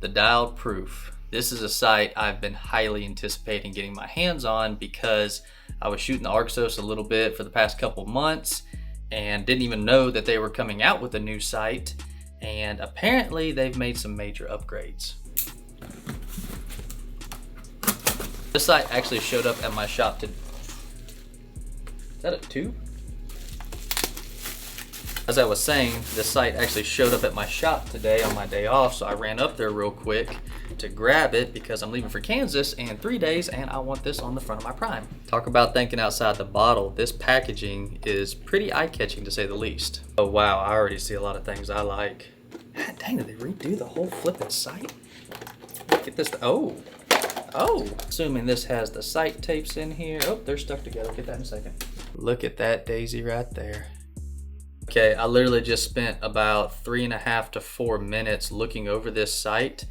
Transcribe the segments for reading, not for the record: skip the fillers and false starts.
The dialed Pruf. This is a sight I've been highly anticipating getting my hands on because I was shooting the Archery a little bit for the past couple months and didn't even know that they were coming out with a new sight, and apparently they've made some major upgrades. This sight actually showed up at my shop today. Is that a tube? As I was saying, this sight actually showed up at my shop today on my day off, so I ran up there real quick to grab it because I'm leaving for Kansas in 3 days and I want this on the front of my Prime. Talk about thinking outside the bottle. This packaging is pretty eye-catching to say the least. Oh wow, I already see a lot of things I like. God dang, did they redo the whole flipping sight? Look at this. Oh. Assuming this has the sight tapes in here. Oh, they're stuck together. I'll get that in a second. Look at that daisy right there. Okay, I literally just spent about 3.5 to 4 minutes looking over this sight,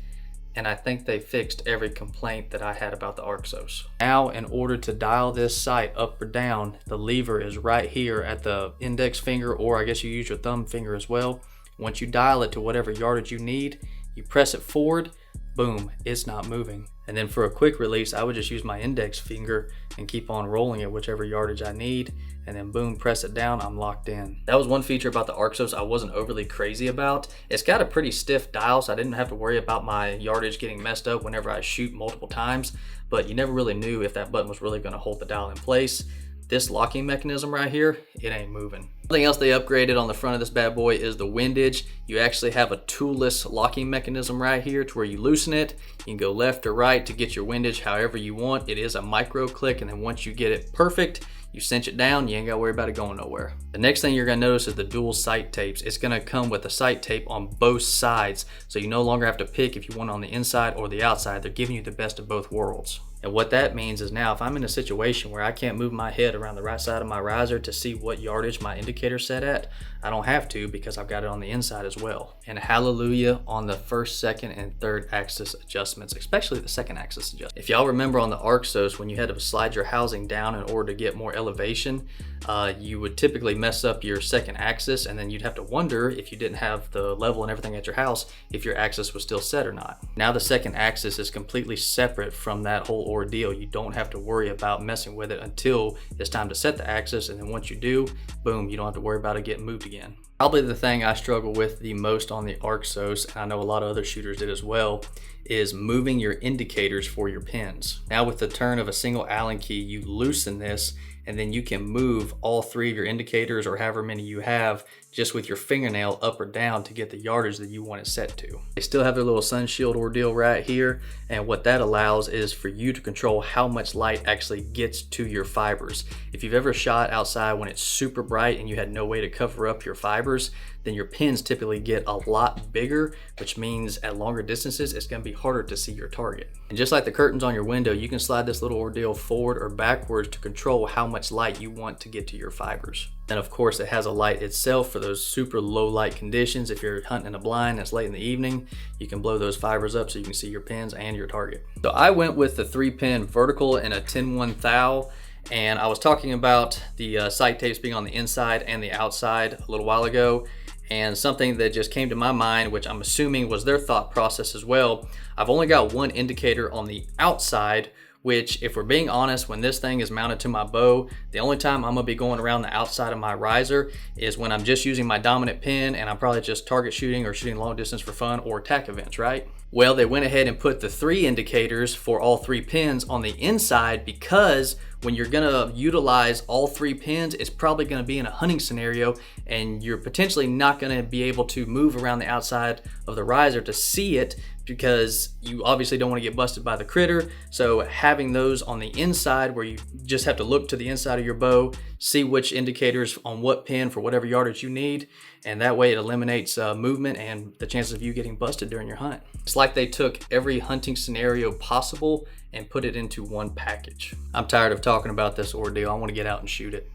and I think they fixed every complaint that I had about the Archery. Now, in order to dial this sight up or down, the lever is right here at the index finger, or I guess you use your thumb finger as well. Once you dial it to whatever yardage you need, you press it forward, boom, it's not moving. And then for a quick release, I would just use my index finger and keep on rolling it whichever yardage I need, and then boom, press it down, I'm locked in. That was one feature about the Archery I wasn't overly crazy about. It's got a pretty stiff dial, so I didn't have to worry about my yardage getting messed up whenever I shoot multiple times, but you never really knew if that button was really gonna hold the dial in place. This locking mechanism right here, it ain't moving. Something else they upgraded on the front of this bad boy is the windage. You actually have a toolless locking mechanism right here to where you loosen it. You can go left or right to get your windage however you want. It is a micro click, and then once you get it perfect, you cinch it down, you ain't gotta worry about it going nowhere. The next thing you're gonna notice is the dual sight tapes. It's gonna come with a sight tape on both sides, so you no longer have to pick if you want it on the inside or the outside. They're giving you the best of both worlds. And what that means is now if I'm in a situation where I can't move my head around the right side of my riser to see what yardage my indicator's set at, I don't have to because I've got it on the inside as well. And hallelujah on the first, second, and third axis adjustments, especially the second axis adjustment. If y'all remember on the Archery, when you had to slide your housing down in order to get more elevation, you would typically mess up your second axis, and then you'd have to wonder if you didn't have the level and everything at your house, if your axis was still set or not. Now the second axis is completely separate from that whole ordeal. You don't have to worry about messing with it until it's time to set the axis, and then once you do, boom, you don't have to worry about it getting moved again. Probably the thing I struggle with the most on the Archery, and I know a lot of other shooters did as well, is moving your indicators for your pins. Now with the turn of a single Allen key, you loosen this, and then you can move all 3 of your indicators, or however many you have, just with your fingernail up or down to get the yardage that you want it set to. They still have their little sun shield ordeal right here, and what that allows is for you to control how much light actually gets to your fibers. If you've ever shot outside when it's super bright and you had no way to cover up your fibers, then your pins typically get a lot bigger, which means at longer distances, it's gonna be harder to see your target. And just like the curtains on your window, you can slide this little ordeal forward or backwards to control how much light you want to get to your fibers. And of course, it has a light itself for those super low light conditions. If you're hunting in a blind and it's late in the evening, you can blow those fibers up so you can see your pins and your target. So I went with the 3-pin vertical and a 10-1 thou. And I was talking about the sight tapes being on the inside and the outside a little while ago. And something that just came to my mind, which I'm assuming was their thought process as well. I've only got one indicator on the outside, which, if we're being honest, when this thing is mounted to my bow, the only time I'm gonna be going around the outside of my riser is when I'm just using my dominant pin and I'm probably just target shooting or shooting long distance for fun or attack events, right? Well, they went ahead and put the 3 indicators for all 3 pins on the inside because when you're gonna utilize all 3 pins, it's probably gonna be in a hunting scenario and you're potentially not gonna be able to move around the outside of the riser to see it because you obviously don't want to get busted by the critter. So having those on the inside where you just have to look to the inside of your bow, see which indicators on what pin for whatever yardage you need, and that way it eliminates movement and the chances of you getting busted during your hunt. It's like they took every hunting scenario possible and put it into one package. I'm tired of talking about this ordeal. I want to get out and shoot it.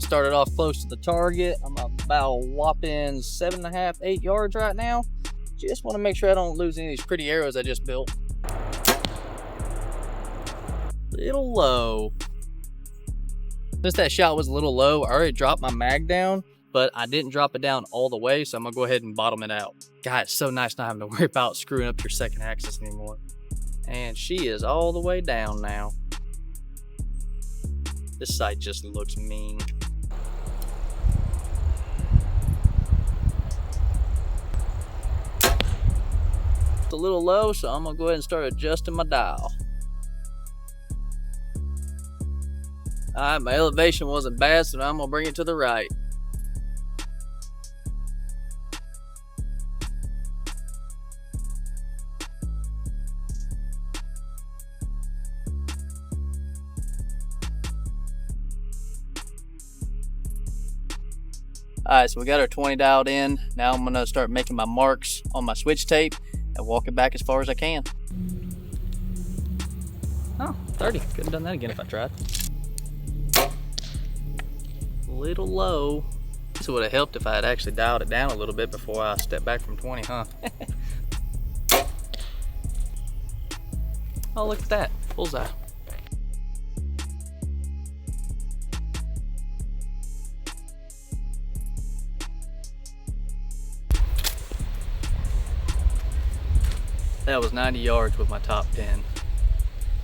started off close to the target. I'm about a whopping 7.5, 8 yards right now. Just want to make sure I don't lose any of these pretty arrows I just built. Little low. Since that shot was a little low, I already dropped my mag down, but I didn't drop it down all the way, so I'm gonna go ahead and bottom it out. God, it's so nice not having to worry about screwing up your second axis anymore. And she is all the way down now. This sight just looks mean. It's a little low, so I'm gonna go ahead and start adjusting my dial. Alright, my elevation wasn't bad, so now I'm gonna bring it to the right. Alright, so we got our 20 dialed in. Now I'm gonna start making my marks on my switch tape and walk it back as far as I can. Oh, 30. Couldn't have done that again if I tried. A little low. This would have helped if I had actually dialed it down a little bit before I stepped back from 20, huh? Oh, look at that. Bullseye. That was 90 yards with my top pin.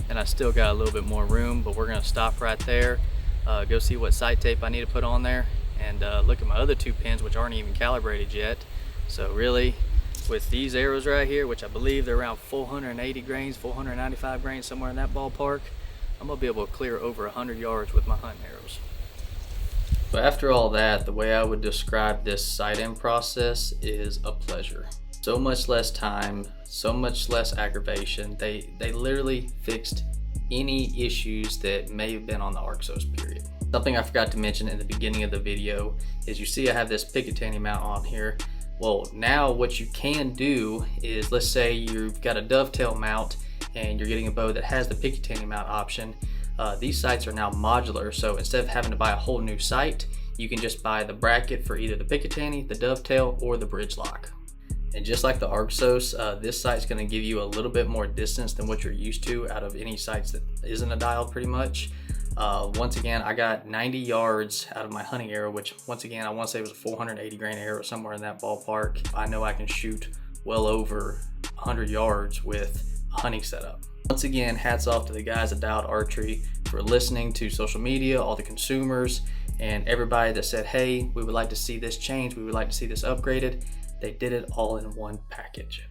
And I still got a little bit more room, but we're gonna stop right there, go see what sight tape I need to put on there, and look at my other 2 pins, which aren't even calibrated yet. So really, with these arrows right here, which I believe they're around 480 grains, 495 grains, somewhere in that ballpark, I'm gonna be able to clear over 100 yards with my hunting arrows. So after all that, the way I would describe this sight-in process is a pleasure. So much less time, so much less aggravation. They literally fixed any issues that may have been on the Arxos period. Something I forgot to mention in the beginning of the video is you see I have this Picatinny mount on here. Well, now what you can do is, let's say you've got a dovetail mount and you're getting a bow that has the Picatinny mount option. These sights are now modular, so instead of having to buy a whole new sight, you can just buy the bracket for either the Picatinny, the dovetail, or the bridge lock. And just like the Arxos, this sight's gonna give you a little bit more distance than what you're used to out of any sights that isn't a dial pretty much. Once again, I got 90 yards out of my hunting arrow, which once again, I wanna say it was a 480 grain arrow, somewhere in that ballpark. I know I can shoot well over 100 yards with a hunting setup. Once again, hats off to the guys at Dialed Archery for listening to social media, all the consumers, and everybody that said, hey, we would like to see this change, we would like to see this upgraded. They did it all in one package.